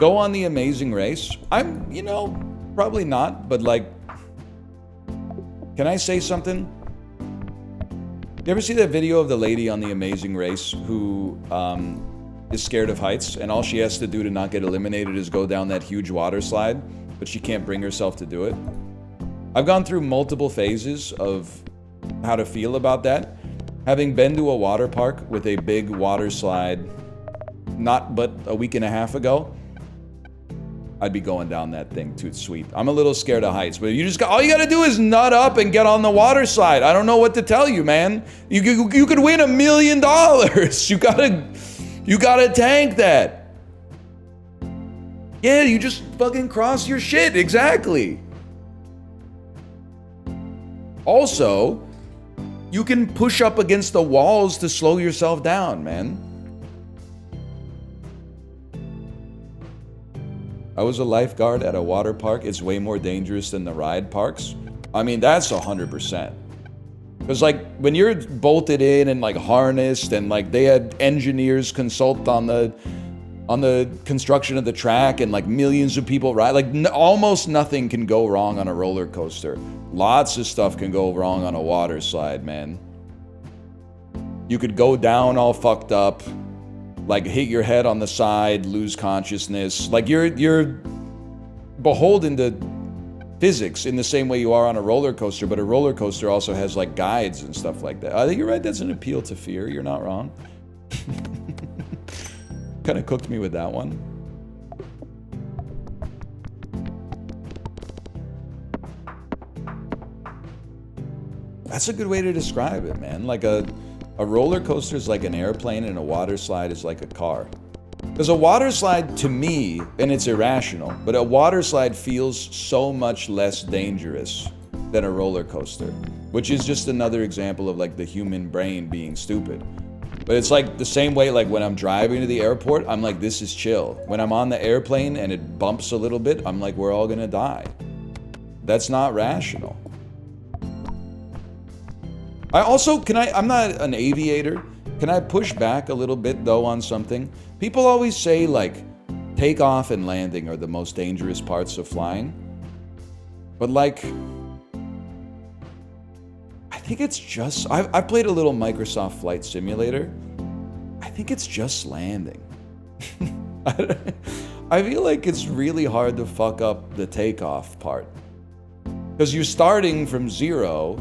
Go on the Amazing Race. I'm, you know, probably not, but like, can I say something? You ever see that video of the lady on the Amazing Race who is scared of heights, and all she has to do to not get eliminated is go down that huge water slide, but she can't bring herself to do it? I've gone through multiple phases of how to feel about that. Having been to a water park with a big water slide not but a week and a half ago, I'd be going down that thing too sweet. I'm a little scared of heights, but you just got, all you gotta do is nut up and get on the water slide. I don't know what to tell you, man. You could win $1 million. You gotta tank that. Yeah, you just fucking cross your shit, exactly. Also, you can push up against the walls to slow yourself down, man. I was a lifeguard at a water park. It's way more dangerous than the ride parks. I mean, that's 100%. Because like when you're bolted in and like harnessed and like they had engineers consult on the construction of the track and like millions of people ride, like almost nothing can go wrong on a roller coaster. Lots of stuff can go wrong on a water slide, man. You could go down all fucked up, like hit your head on the side, lose consciousness. Like you're beholden to physics in the same way you are on a roller coaster, but a roller coaster also has like guides and stuff like that. I think you're right, that's an appeal to fear. You're not wrong. Kind of cooked me with that one. That's a good way to describe it, man. Like a roller coaster is like an airplane and a water slide is like a car. Because a water slide, to me, and it's irrational, but a water slide feels so much less dangerous than a roller coaster, which is just another example of like the human brain being stupid. But it's like the same way, like when I'm driving to the airport, I'm like, this is chill. When I'm on the airplane and it bumps a little bit, I'm like, we're all gonna die. That's not rational. I also, I'm not an aviator. Can I push back a little bit though on something? People always say like, takeoff and landing are the most dangerous parts of flying. But like, I think it's just, I've played a little Microsoft Flight Simulator. I think it's just landing. I feel like it's really hard to fuck up the takeoff part. Because you're starting from zero,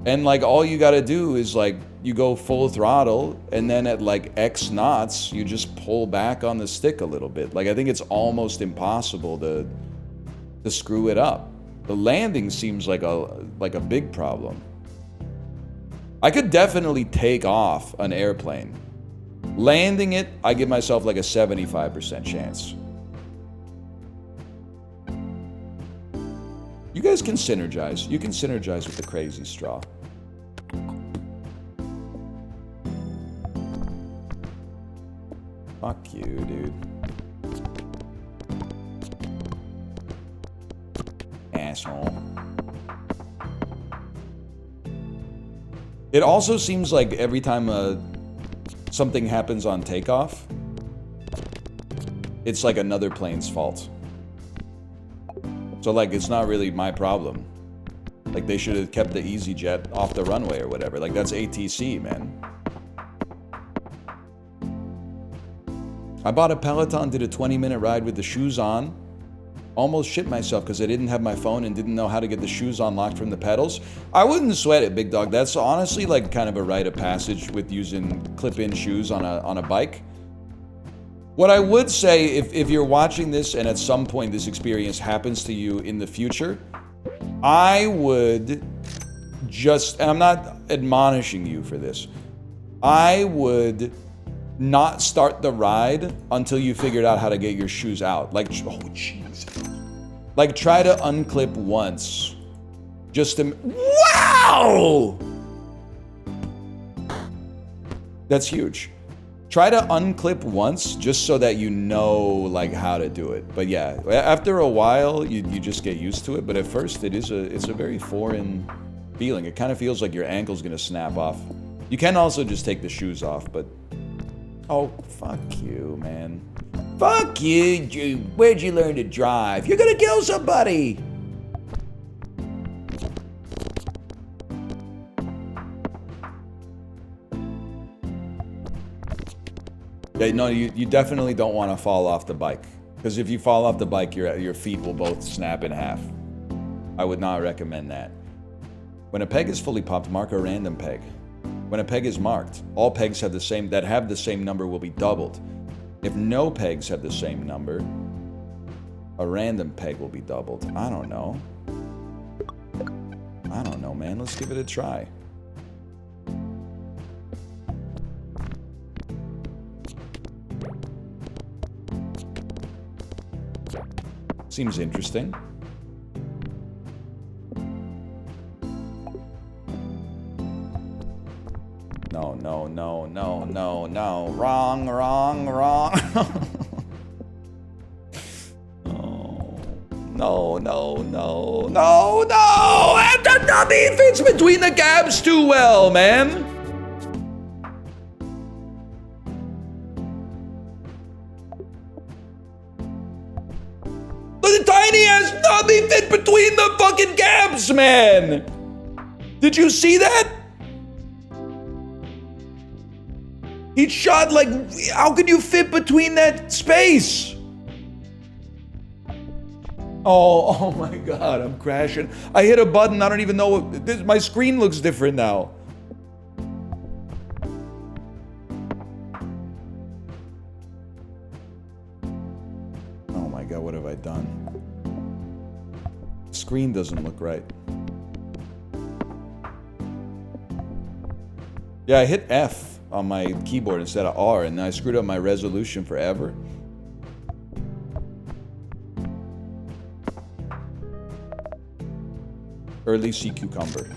and like all you gotta do is like, you go full throttle, and then at like X knots, you just pull back on the stick a little bit. Like I think it's almost impossible to screw it up. The landing seems like a big problem. I could definitely take off an airplane. Landing it, I give myself like a 75% chance. You guys can synergize. You can synergize with the crazy straw. Fuck you, dude. Asshole. It also seems like every time something happens on takeoff, it's like another plane's fault. So like, it's not really my problem. Like they should have kept the EasyJet off the runway or whatever. Like that's ATC, man. I bought a Peloton, did a 20-minute ride with the shoes on. Almost shit myself because I didn't have my phone and didn't know how to get the shoes unlocked from the pedals. I wouldn't sweat it, big dog. That's honestly like kind of a rite of passage with using clip-in shoes on a bike. What I would say, if you're watching this and at some point this experience happens to you in the future, I would just, and I'm not admonishing you for this, I would not start the ride until you figured out how to get your shoes out. Like, oh jeez. Like try to unclip once. Just to, wow! That's huge. Try to unclip once just so that you know like how to do it. But yeah, after a while you just get used to it. But at first it's a very foreign feeling. It kind of feels like your ankle's gonna snap off. You can also just take the shoes off, but oh fuck you, man. Fuck you, where'd you learn to drive? You're gonna kill somebody! Yeah, no, you definitely don't want to fall off the bike. Because if you fall off the bike, your feet will both snap in half. I would not recommend that. When a peg is fully popped, mark a random peg. When a peg is marked, all pegs have the same number will be doubled. If no pegs have the same number, a random peg will be doubled. I don't know. I don't know, man. Let's give it a try. Seems interesting. No, no, no, no, no, no. Wrong, wrong, wrong. No, no, no, no, no! And the Nubby fits between the gaps too well, man! The tiny ass Nubby fit between the fucking gaps, man! Did you see that? He shot like, how could you fit between that space? Oh my god, I'm crashing. I hit a button, I don't even know what, my screen looks different now. Oh my god, what have I done? The screen doesn't look right. Yeah, I hit F on my keyboard instead of R, and I screwed up my resolution forever. Early sea cucumber.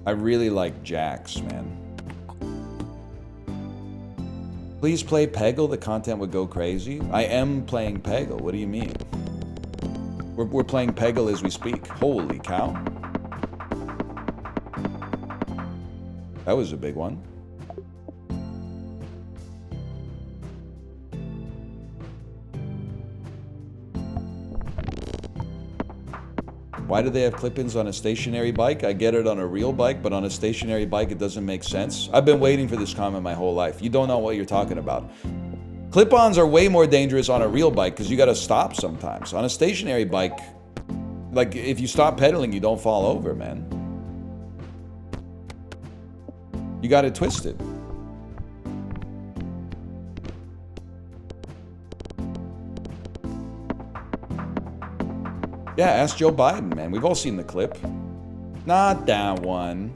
I really like jacks, man. Please play Peggle, the content would go crazy. I am playing Peggle, what do you mean? We're playing Peggle as we speak. Holy cow. That was a big one. Why do they have clip-ins on a stationary bike? I get it on a real bike, but on a stationary bike, it doesn't make sense. I've been waiting for this comment my whole life. You don't know what you're talking about. Clip-ons are way more dangerous on a real bike because you got to stop sometimes. On a stationary bike, like if you stop pedaling, you don't fall over, man. You got it twisted. Yeah, ask Joe Biden, man. We've all seen the clip. Not that one.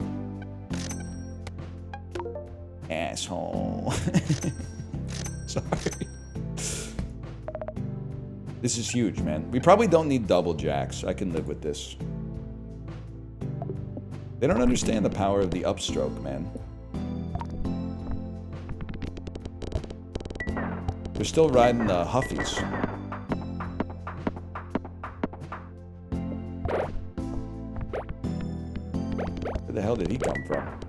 Asshole. Sorry. This is huge, man. We probably don't need double jacks. I can live with this. They don't understand the power of the upstroke, man. They're still riding the Huffies. Where the hell did he come from?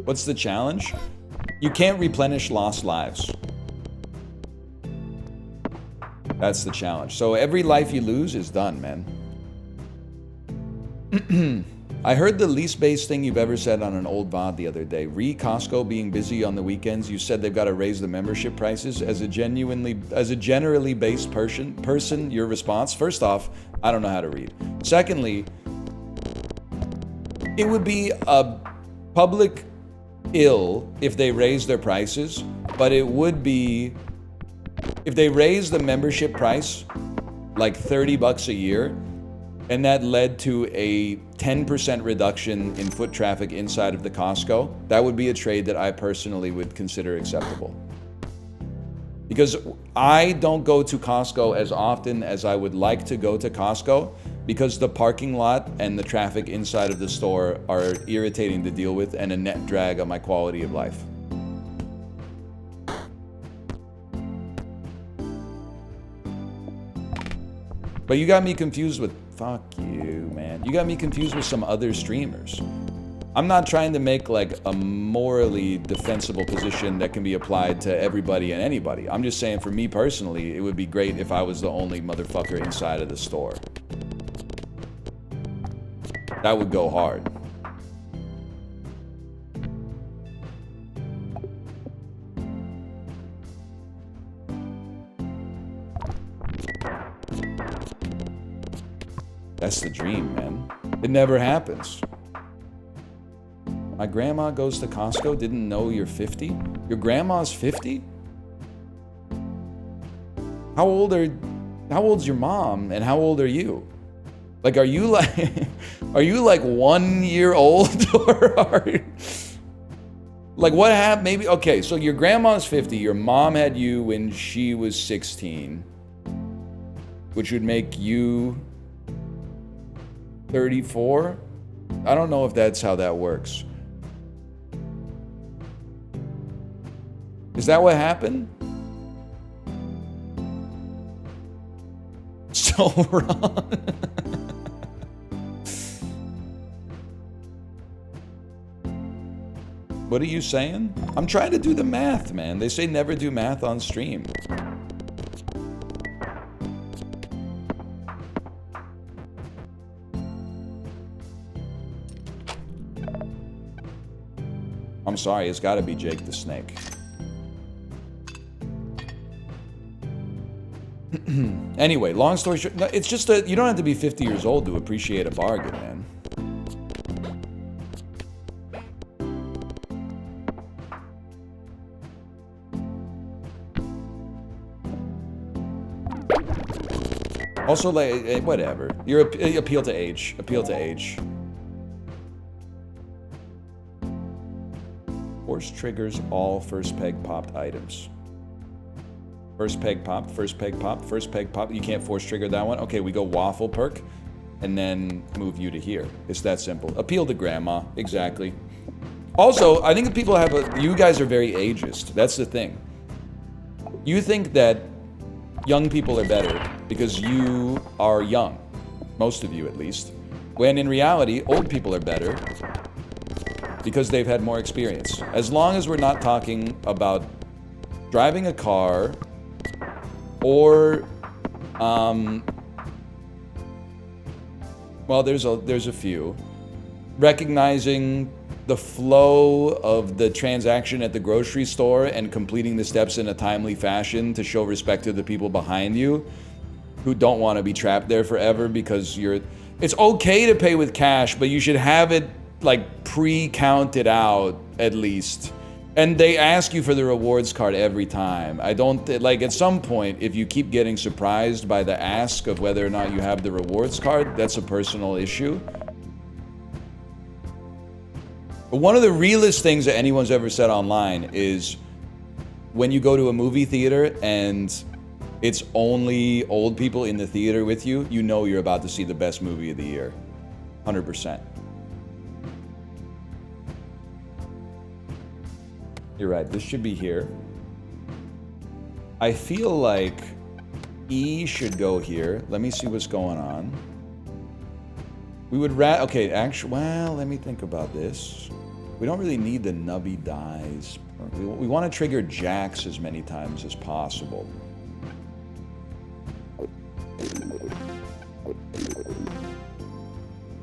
What's the challenge? You can't replenish lost lives. That's the challenge. So every life you lose is done, man. I heard the least base thing you've ever said on an old VOD the other day. Costco being busy on the weekends, you said they've got to raise the membership prices. As a generally based person, your response? First off, I don't know how to read. Secondly, it would be a public ill if they raised their prices, but it would be if they raised the membership price like $30 a year, and that led to a 10% reduction in foot traffic inside of the Costco, that would be a trade that I personally would consider acceptable. Because I don't go to Costco as often as I would like to go to Costco, because the parking lot and the traffic inside of the store are irritating to deal with and a net drag on my quality of life. But you got me confused with... Fuck you, man. You got me confused with some other streamers. I'm not trying to make like a morally defensible position that can be applied to everybody and anybody. I'm just saying for me personally, it would be great if I was the only motherfucker inside of the store. That would go hard. That's the dream, man. It never happens. My grandma goes to Costco, didn't know you're 50? Your grandma's 50? How old's your mom and how old are you? Like, are you like 1 year old or like what happened? Maybe, okay, so your grandma's 50, your mom had you when she was 16, which would make you 34? I don't know if that's how that works. Is that what happened? So wrong. What are you saying? I'm trying to do the math, man. They say never do math on stream. I'm sorry, it's gotta be Jake the Snake. Anyway, long story short, it's just that you don't have to be 50 years old to appreciate a bargain, man. Also, like, whatever. You're appeal to age. Appeal to age. Force triggers all first peg popped items. First peg popped, first peg popped, first peg popped. You can't force trigger that one. Okay, we go waffle perk, and then move you to here. It's that simple. Appeal to grandma, exactly. Also, I think that people have you guys are very ageist. That's the thing. You think that young people are better because you are young. Most of you, at least. When in reality, old people are better because they've had more experience. As long as we're not talking about driving a car or, well, there's a few. Recognizing the flow of the transaction at the grocery store and completing the steps in a timely fashion to show respect to the people behind you who don't want to be trapped there forever because it's okay to pay with cash, but you should have it like pre-counted out at least. And they ask you for the rewards card every time. I don't, like, at some point, if you keep getting surprised by the ask of whether or not you have the rewards card, that's a personal issue. But one of the realest things that anyone's ever said online is when you go to a movie theater and it's only old people in the theater with you, you know you're about to see the best movie of the year. 100%. You're right, this should be here. I feel like E should go here. Let me see what's going on. We would okay, actually, well, let me think about this. We don't really need the Nubby dies. We want to trigger Jax as many times as possible.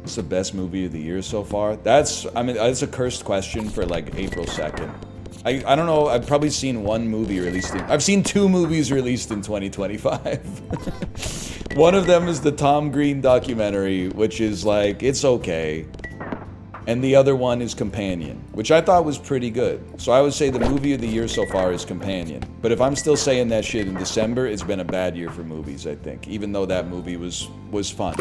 It's the best movie of the year so far. That's a cursed question for like April 2nd. I don't know, I've probably seen one movie released I've seen 2 movies released in 2025. One of them is the Tom Green documentary, which is like, it's okay. And the other one is Companion, which I thought was pretty good. So I would say the movie of the year so far is Companion. But if I'm still saying that shit in December, it's been a bad year for movies, I think. Even though that movie was fun.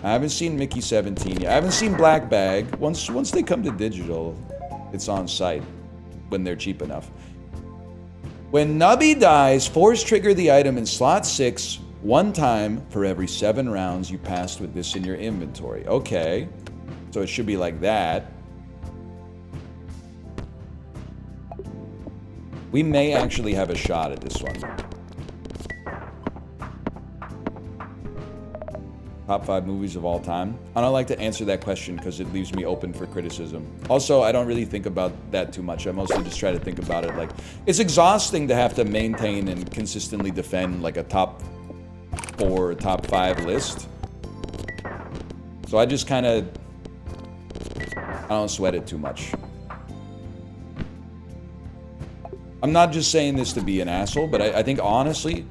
I haven't seen Mickey 17 yet. I haven't seen Black Bag. Once they come to digital, it's on site when they're cheap enough. When Nubby dies, force trigger the item in slot 6 one time for every 7 rounds you passed with this in your inventory. Okay, so it should be like that. We may actually have a shot at this one. Top 5 movies of all time. I don't like to answer that question because it leaves me open for criticism. Also, I don't really think about that too much. I mostly just try to think about it like... It's exhausting to have to maintain and consistently defend like a top 4, top 5 list. So I just kind of... I don't sweat it too much. I'm not just saying this to be an asshole, but I think honestly...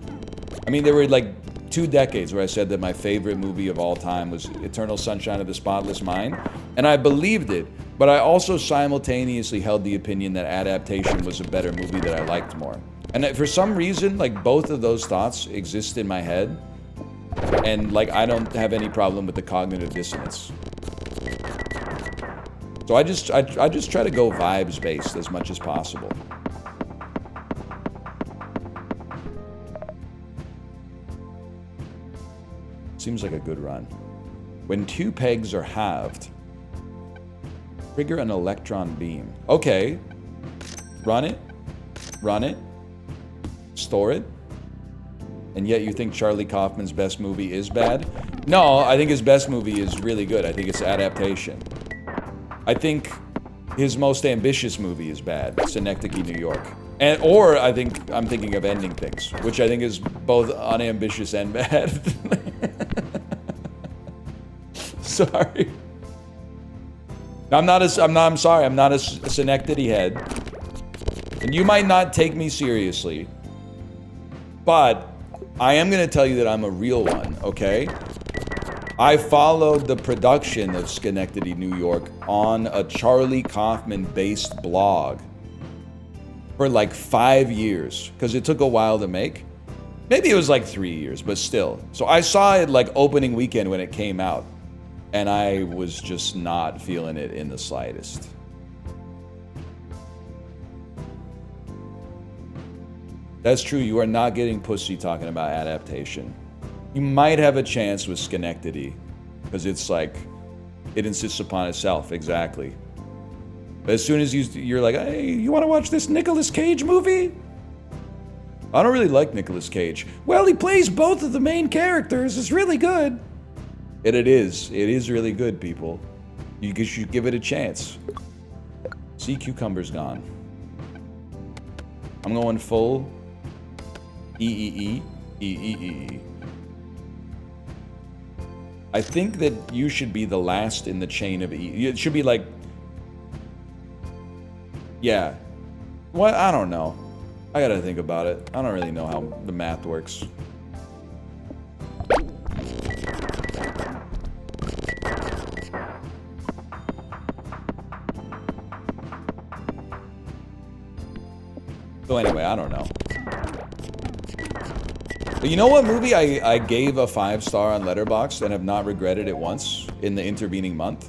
I mean, there were like 2 decades where I said that my favorite movie of all time was Eternal Sunshine of the Spotless Mind, and I believed it, but I also simultaneously held the opinion that Adaptation was a better movie that I liked more. And for some reason, like, both of those thoughts exist in my head, and like, I don't have any problem with the cognitive dissonance. So I just try to go vibes based as much as possible. Seems like a good run. When 2 pegs are halved, trigger an electron beam. Okay. Run it. Run it. Store it. And yet you think Charlie Kaufman's best movie is bad? No, I think his best movie is really good. I think it's Adaptation. I think his most ambitious movie is bad. Synecdoche, New York. Or I think I'm thinking of Ending Things, which I think is both unambitious and bad. Sorry. I'm sorry, I'm not a Synecdoche head. And you might not take me seriously, but I am going to tell you that I'm a real one, okay? I followed the production of Schenectady, New York on a Charlie Kaufman-based blog for like 5 years, because it took a while to make. Maybe it was like 3 years, but still. So I saw it like opening weekend when it came out, and I was just not feeling it in the slightest. That's true, you are not getting pussy talking about Adaptation. You might have a chance with Schenectady, because it's like, it insists upon itself, exactly. But as soon as you're like, hey, you want to watch this Nicolas Cage movie? I don't really like Nicolas Cage. Well, he plays both of the main characters, it's really good. And it is really good, people. You should give it a chance. Sea cucumber's gone. I'm going full E. I think that you should be the last in the chain of E. It should be like... Yeah. What? I don't know. I gotta think about it. I don't really know how the math works. So anyway, I don't know. But you know what movie I gave a 5-star on Letterboxd and have not regretted it once in the intervening month?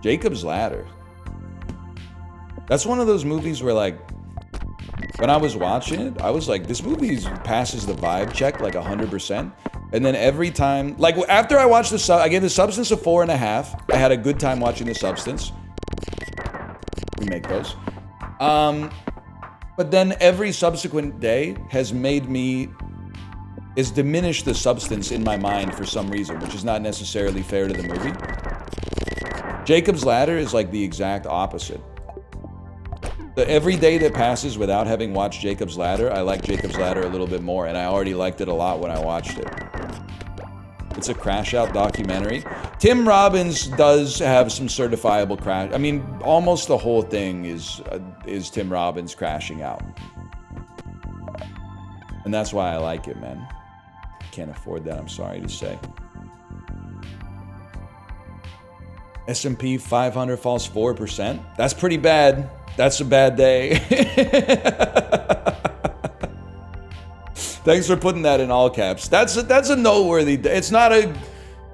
Jacob's Ladder. That's one of those movies where, like, when I was watching it, I was like, this movie passes the vibe check like 100%. And then every time, like, after I watched I gave The Substance a 4.5. I had a good time watching The Substance. We make those. But then every subsequent day has diminished the substance in my mind for some reason, which is not necessarily fair to the movie. Jacob's Ladder is like the exact opposite. Every day that passes without having watched Jacob's Ladder, I like Jacob's Ladder a little bit more, and I already liked it a lot when I watched it. It's a crash out documentary. Tim Robbins does have some certifiable crash. I mean, almost the whole thing is Tim Robbins crashing out. And that's why I like it, man. Can't afford that, I'm sorry to say. S&P 500 falls 4%. That's pretty bad. That's a bad day. Thanks for putting that in all caps. That's a noteworthy day. It's not a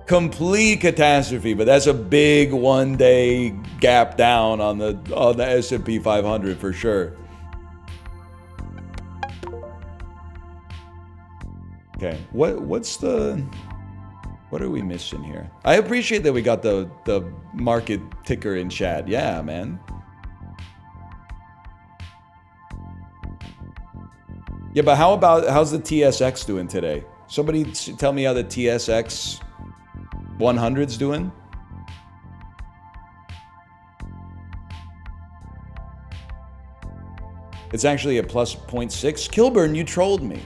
complete catastrophe, but that's a big one-day gap down on the S&P 500 for sure. Okay, what are we missing here? I appreciate that we got the market ticker in chat. Yeah, man. Yeah, but how's the TSX doing today? Somebody tell me how the TSX 100's doing. It's actually a plus 0.6. Kilburn, you trolled me.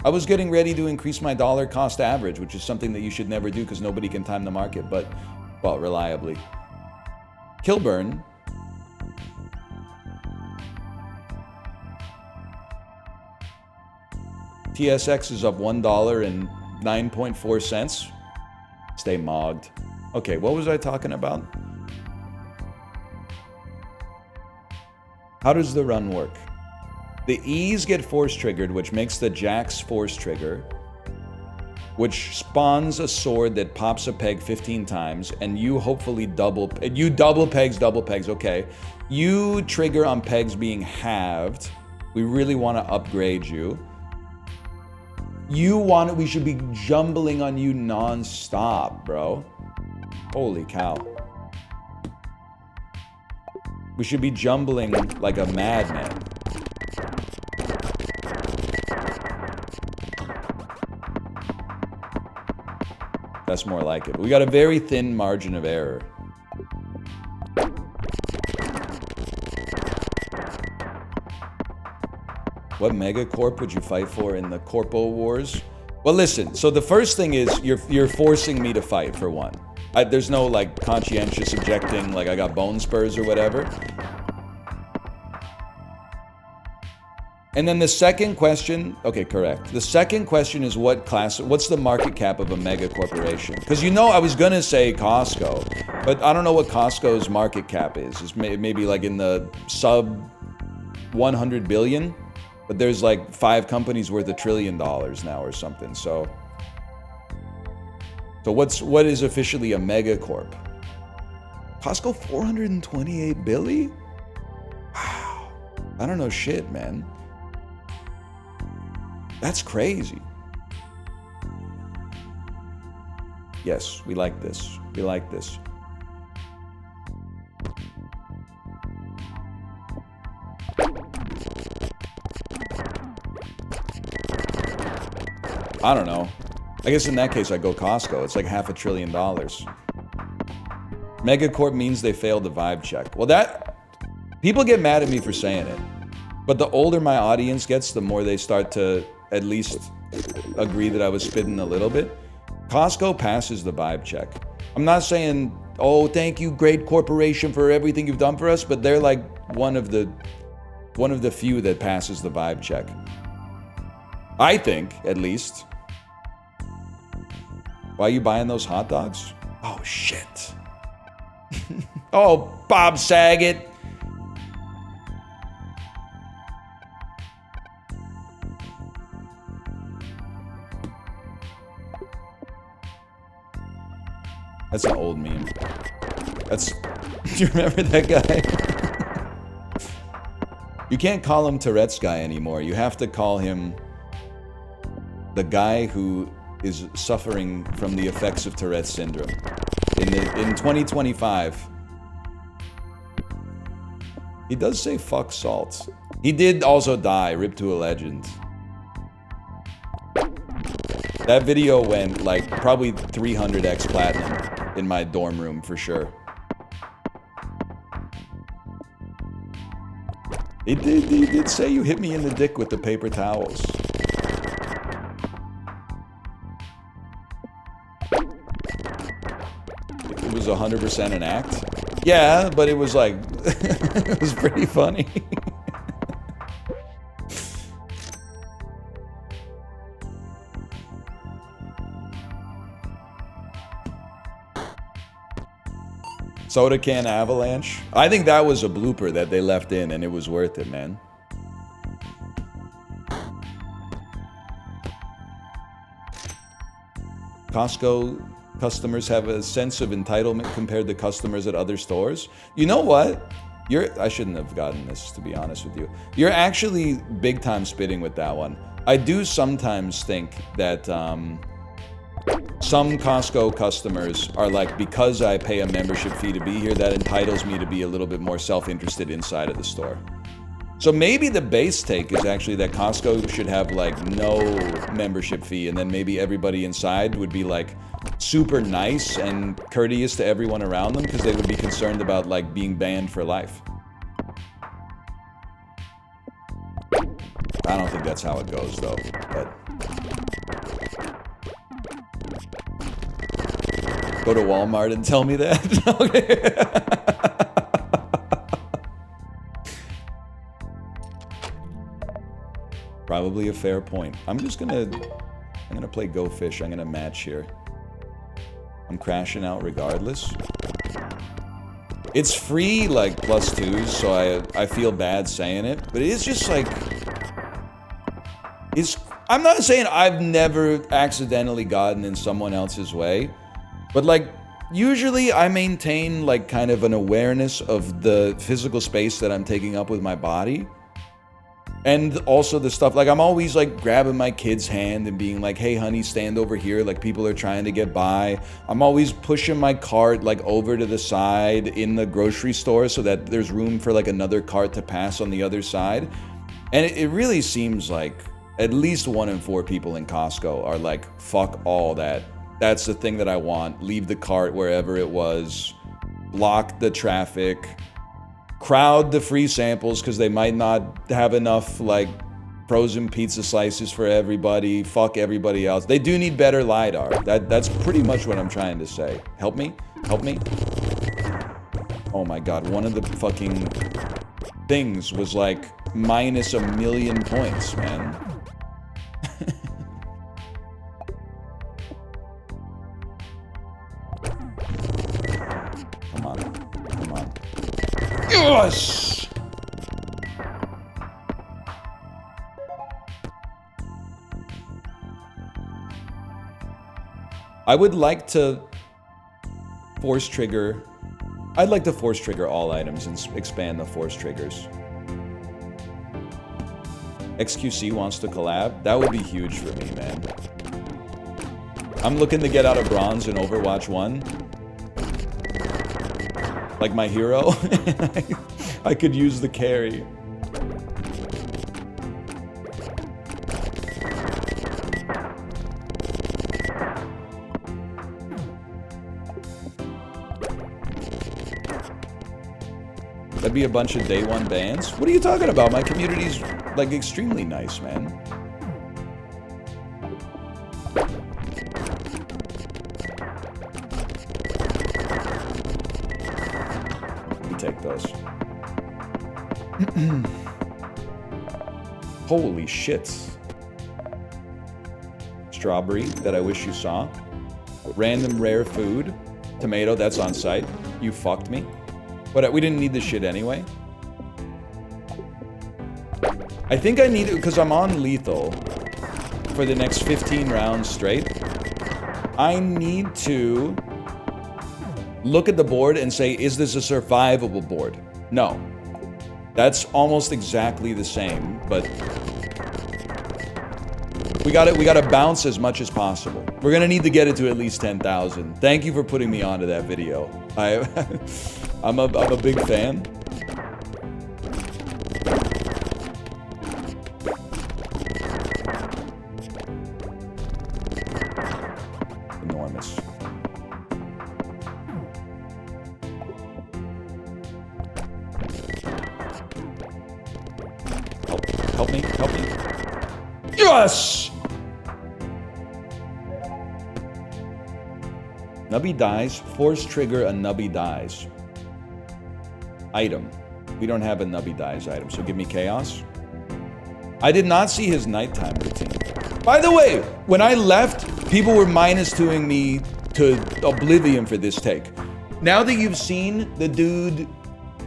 I was getting ready to increase my dollar cost average, which is something that you should never do because nobody can time the market, but well, reliably. Kilburn. TSX is up $1.09.4. Stay mogged. Okay, what was I talking about? How does the run work? The E's get force triggered, which makes the Jacks force trigger, which spawns a sword that pops a peg 15 times, and you hopefully double pegs, okay. You trigger on pegs being halved. We really want to upgrade you. We should be jumbling on you non-stop, bro. Holy cow. We should be jumbling like a madman. That's more like it. We got a very thin margin of error. What megacorp would you fight for in the Corpo Wars? Well, listen. So the first thing is you're forcing me to fight for one. There's no like conscientious objecting, like I got bone spurs or whatever. And then the second question, okay, correct. The second question is what's the market cap of a mega corporation? Because you know I was gonna say Costco, but I don't know what Costco's market cap is. It's maybe like in the sub 100 billion, but there's like 5 companies worth $1 trillion now or something. So what is officially a megacorp? Costco 428 billion? Wow. I don't know shit, man. That's crazy. Yes, we like this. We like this. I don't know. I guess in that case, I go Costco. It's like $500 billion. Megacorp means they failed the vibe check. Well, people get mad at me for saying it. But the older my audience gets, the more they start to at least agree that I was spitting a little bit. Costco passes the vibe check. I'm not saying, oh, thank you, great corporation, for everything you've done for us, but they're like one of the few that passes the vibe check. I think, at least. Why are you buying those hot dogs? Oh, shit. Oh, Bob Saget. That's an old meme. Do you remember that guy? You can't call him Tourette's guy anymore. You have to call him the guy who is suffering from the effects of Tourette's syndrome. In 2025. He does say fuck salt. He did also die, rip to a legend. That video went like probably 300x platinum in my dorm room for sure. He did say you hit me in the dick with the paper towels. It was 100% an act. Yeah, but it was like, it was pretty funny. Soda can avalanche. I think that was a blooper that they left in, and it was worth it, man. Costco customers have a sense of entitlement compared to customers at other stores. You know what? I shouldn't have gotten this, to be honest with you. You're actually big time spitting with that one. I do sometimes think that some Costco customers are like, because I pay a membership fee to be here, that entitles me to be a little bit more self-interested inside of the store. So maybe the base take is actually that Costco should have like no membership fee, and then maybe everybody inside would be like super nice and courteous to everyone around them because they would be concerned about like being banned for life. I don't think that's how it goes though, but go to Walmart and tell me that. Okay. Probably a fair point. I'm gonna play Go Fish. I'm gonna match here. I'm crashing out regardless. It's free, like, +2s, so I feel bad saying it, but it is just like... I'm not saying I've never accidentally gotten in someone else's way, but like, usually I maintain like kind of an awareness of the physical space that I'm taking up with my body. And also the stuff, like I'm always like grabbing my kid's hand and being like, hey honey, stand over here, like people are trying to get by. I'm always pushing my cart like over to the side in the grocery store so that there's room for like another cart to pass on the other side. And it really seems like at least 1 in 4 people in Costco are like, fuck all that. That's the thing that I want. Leave the cart wherever it was. Block the traffic. Crowd the free samples because they might not have enough like frozen pizza slices for everybody. Fuck everybody else. They do need better LiDAR. That's pretty much what I'm trying to say. Help me? Help me? Oh my god, one of the fucking things was like minus 1,000,000 points, man. Come on. Come on. Yes! I would like to force trigger... I'd like to force trigger all items and expand the force triggers. XQC wants to collab? That would be huge for me, man. I'm looking to get out of bronze in Overwatch 1. Like my hero. I could use the carry. That'd be a bunch of day 1 bans. What are you talking about? My community's like extremely nice, man. Take those. Holy shit. Strawberry that I wish you saw. Random rare food. Tomato, that's on site. You fucked me. But we didn't need this shit anyway. I think I need it because I'm on lethal for the next 15 rounds straight. I need to look at the board and say, is this a survivable board? No. That's almost exactly the same, but we gotta bounce as much as possible. We're gonna need to get it to at least 10,000. Thank you for putting me onto that video. I'm a big fan. Enormous. Help me, help me. Yes! Nubby dies. Force trigger a Nubby dies. Item. We don't have a Nubby dies item, so give me chaos. I did not see his nighttime routine. By the way, when I left, people were -2ing me to oblivion for this take. Now that you've seen the dude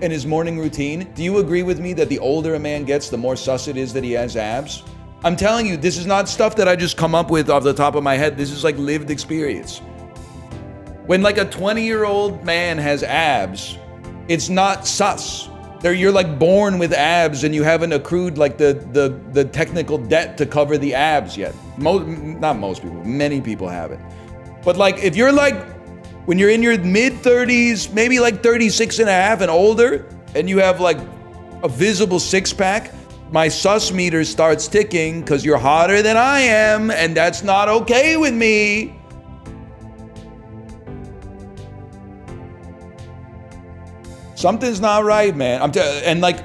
and his morning routine, do you agree with me that the older a man gets, the more sus it is that he has abs? I'm telling you, this is not stuff that I just come up with off the top of my head. This is like lived experience. When like a 20-year-old man has abs, it's not sus. You're like born with abs and you haven't accrued like the technical debt to cover the abs yet. Not most people, many people haven't. But like if you're like, when you're in your mid-30s, maybe like 36 and a half and older, and you have like a visible six-pack, my sus meter starts ticking because you're hotter than I am, and that's not okay with me. Something's not right, man. And like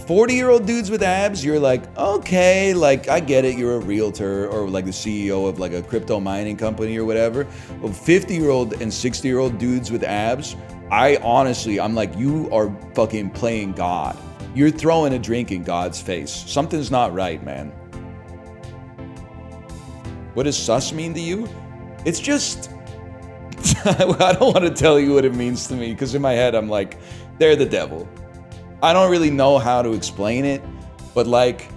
40-year-old dudes with abs, you're like, okay, like I get it, you're a realtor or like the CEO of like a crypto mining company or whatever. But 50-year-old and 60-year-old dudes with abs, I'm like, you are fucking playing God. You're throwing a drink in God's face. Something's not right, man. What does sus mean to you? It's just, I don't want to tell you what it means to me because in my head I'm like, they're the devil. I don't really know how to explain it, but like,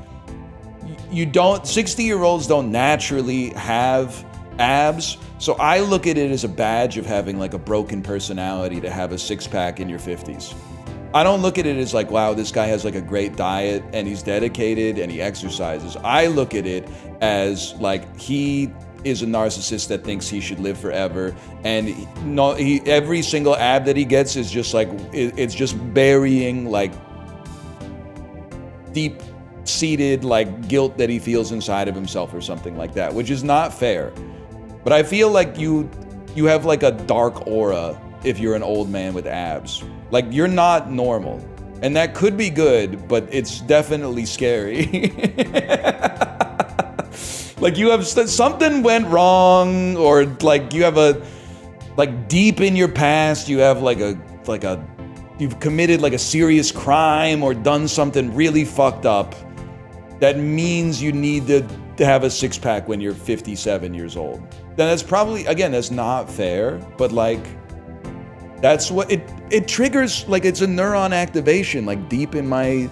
60-year-olds don't naturally have abs. So I look at it as a badge of having like a broken personality to have a six-pack in your 50s. I don't look at it as like, wow, this guy has like a great diet and he's dedicated and he exercises. I look at it as like he is a narcissist that thinks he should live forever, and every single ab that he gets is just like, it's just burying like deep-seated like guilt that he feels inside of himself or something like that, which is not fair. But I feel like you have like a dark aura if you're an old man with abs. Like, you're not normal. And that could be good, but it's definitely scary. Like, you have something went wrong, or like you have like deep in your past, you have you've committed like a serious crime or done something really fucked up that means you need to have a six-pack when you're 57 years old. Then that's probably, again, that's not fair, but like, that's what it triggers. Like, it's a neuron activation like deep in my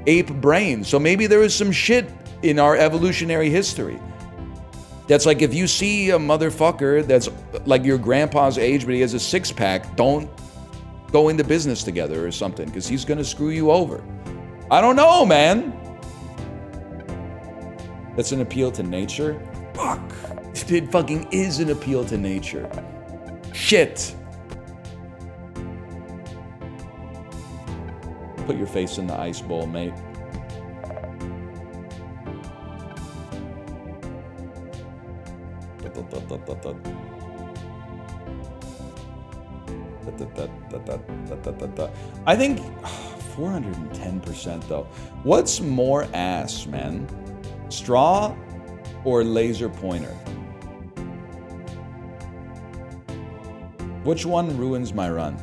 ape brain. So maybe there was some shit in our evolutionary history that's like, if you see a motherfucker that's like your grandpa's age but he has a six-pack, don't go into business together or something, because he's gonna screw you over. I don't know, man. That's an appeal to nature? Fuck. It fucking is an appeal to nature. Shit. Put your face in the ice bowl, mate. I think 410% though. What's more ass, man? Straw or laser pointer? Which one ruins my run?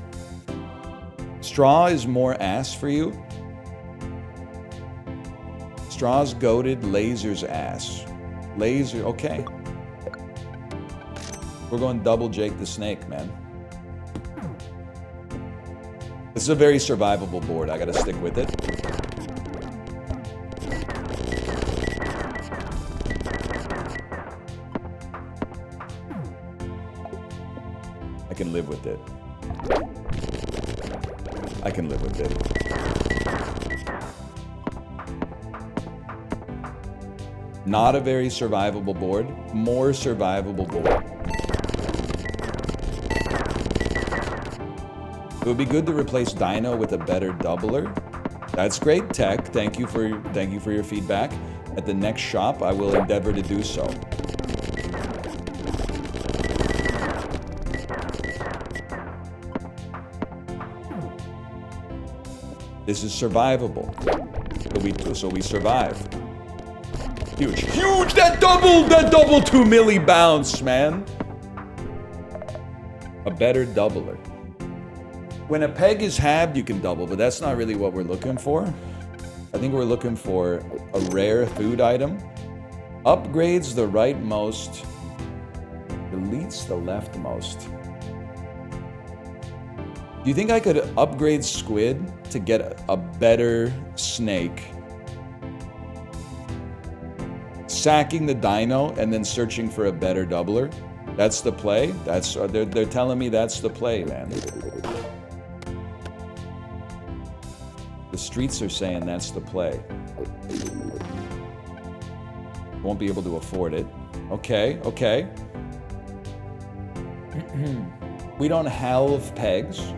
Straw is more ass for you? Straw's goated, laser's ass. Laser, okay. We're going double Jake the Snake, man. This is a very survivable board. I gotta stick with it. I can live with it. I can live with it. Not a very survivable board. More survivable board. It would be good to replace Dino with a better doubler. That's great tech. Thank you for your feedback. At the next shop, I will endeavor to do so. This is survivable. So we survive. Huge. Huge! That double 2 milli bounce, man. A better doubler. When a peg is halved, you can double, but that's not really what we're looking for. I think we're looking for a rare food item. Upgrades the rightmost, deletes the leftmost. Do you think I could upgrade squid to get a better snake? Sacking the dino and then searching for a better doubler? That's the play? They're telling me that's the play, man. The streets are saying that's the play. Won't be able to afford it. Okay, okay. We don't have pegs.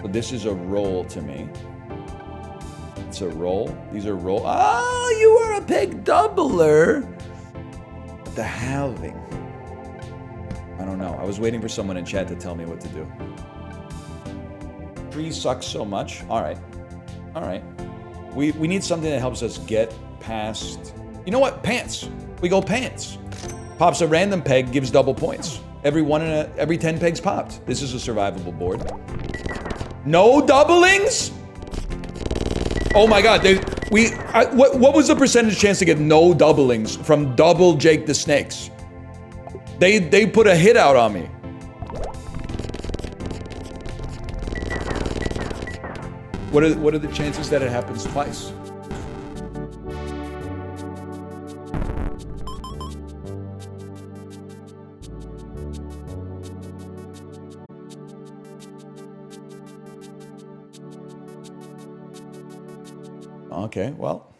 But this is a roll to me. It's a roll. These are roll. Oh, you are a peg doubler. The halving. I don't know. I was waiting for someone in chat to tell me what to do. Trees suck so much. All right. All right. We need something that helps us get past... You know what? Pants. We go pants. Pops a random peg, gives double points. Every 10 pegs popped. This is a survivable board. No doublings? Oh my god. What was the percentage chance to get no doublings from double Jake the Snakes? They put a hit out on me. What are the chances that it happens twice? Okay, well.